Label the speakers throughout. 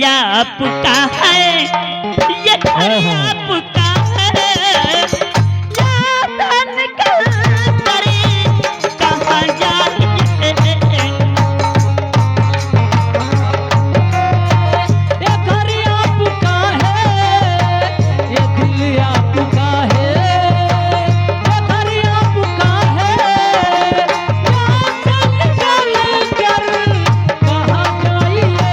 Speaker 1: दिलिया आपका है, ये घर आपका है, याद निकल करे कहाँ जाए।
Speaker 2: ये घर आपका है, ये दिल आपका है, ये घर आपका है, यहाँ चल चल कर कहाँ जाइएगा।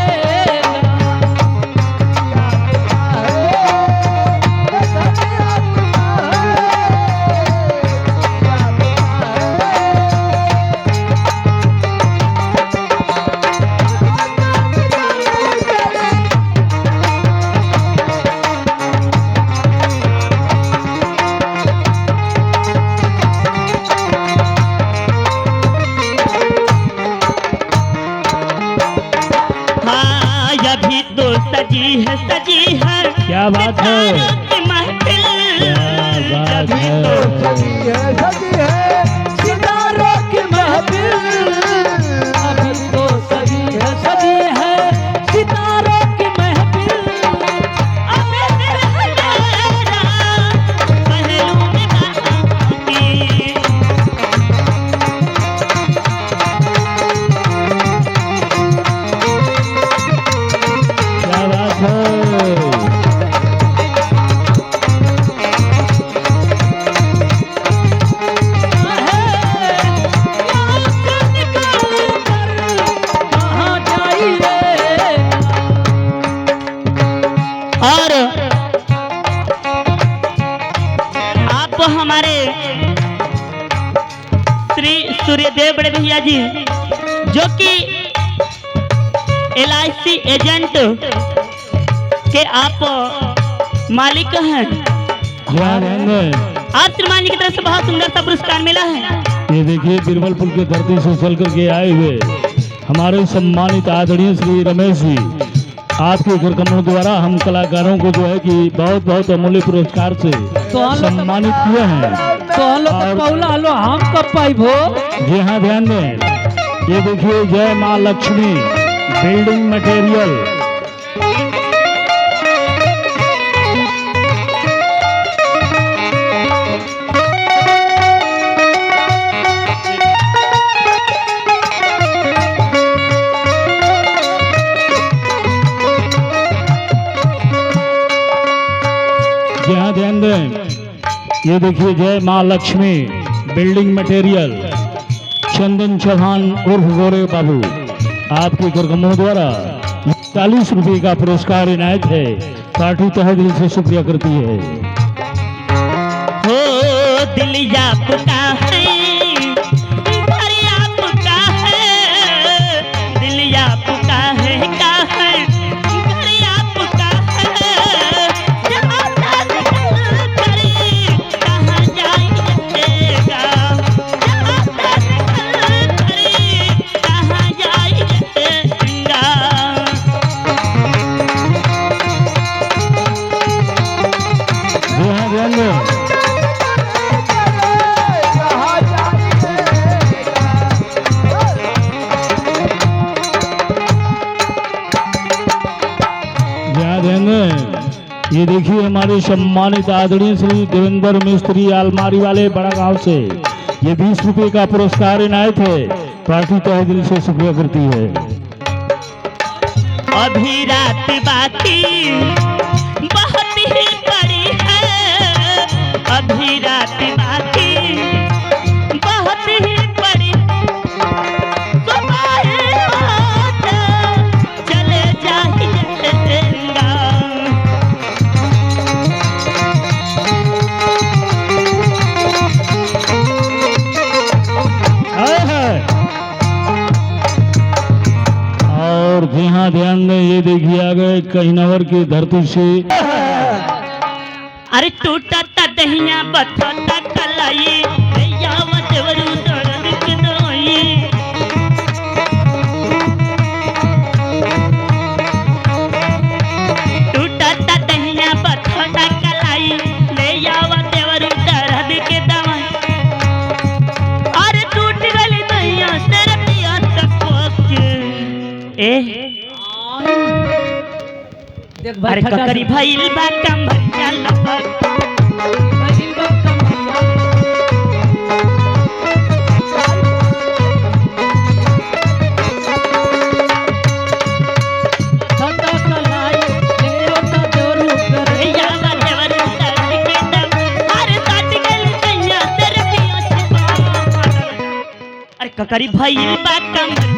Speaker 1: हाँ अभी तो सजी है
Speaker 3: क्या बात है,
Speaker 1: सितारों की महफिल।
Speaker 3: क्या बात
Speaker 1: अभी
Speaker 3: है।
Speaker 1: तो
Speaker 2: सजी है सितारों की महफिल, अभी तो सजी है सितारों की महफिल।
Speaker 1: अबे दिल है तेरा पहलू में बाकी।
Speaker 3: क्या बात है।
Speaker 1: और आप हमारे श्री सूर्यदेव बड़े भैया जी जो कि LIC एजेंट के आप मालिक हैं,
Speaker 3: ध्यान देंगे।
Speaker 1: आप श्रीमान जी की तरफ से बहुत सुंदर सा पुरस्कार मिला है।
Speaker 3: ये देखिए बिरबलपुर की धरती से चल करके आए हुए हमारे सम्मानित आदरणीय श्री रमेश जी, आपके घर कमलों द्वारा हम कलाकारों को जो है कि बहुत बहुत अमूल्य पुरस्कार से सम्मानित किए हैं।
Speaker 2: तो हम लोग
Speaker 3: और-
Speaker 2: पौला लो हम कब पाइबो।
Speaker 3: जी हाँ, ध्यान दें। ये देखिए जय माँ लक्ष्मी बिल्डिंग मटेरियल, जी हाँ, ध्यान दें। ये देखिए जय माँ लक्ष्मी बिल्डिंग मटेरियल, चंदन चौहान उर्फ गोरे बाबू, आपके गुरगमों द्वारा 40 रुपये का पुरस्कार इनायत है। पार्टी तहे दिल से शुक्रिया करती है।
Speaker 1: हो दिल आपका है, घर आपका है, दिल आपका है का है, घर आपका है, जहाँ तक करे कहाँ जाइएगा, जहाँ तक करे कहाँ जाइएगा।
Speaker 3: जी हाँ, ध्यान दें। ध्यान देंगे। ये देखिए हमारे सम्मानित आदरणीय श्री देवेंद्र मिस्त्री अलमारी वाले बड़ा गांव से ये 20 रुपये का पुरस्कार इनायत है। पार्टी तहे दिल से शुक्रिया करती है।
Speaker 1: अभी रात बाकी बहुत ही बड़ी है, अभी रात बाकी बहुत ही बड़ी, सुबह होते चले जाइएगा।
Speaker 3: और जी हाँ, ध्यान दें। ये देखिए आ गए कहिनवर की धरती से
Speaker 1: अरे टूटा दहिया बथा कलाई यावत वरु दर्द के दवाई। टूटा दहिया बथा कलाई ले यावत वरु दर्द के दवाई। अरे टूट गली दहिया तेरे पिया तक ए
Speaker 2: देख
Speaker 1: अरे
Speaker 2: फटाक
Speaker 1: ककरी
Speaker 2: से-
Speaker 1: भइल बा कमरिया लपक
Speaker 2: भइल बा कमरिया। सदा कलाई ले ओता जोरू करे
Speaker 1: दैयावा देवरू दर्द के दम अरे सट गल दैया तेरे पियो छुपा अरे ककरी भइल बा कमरिया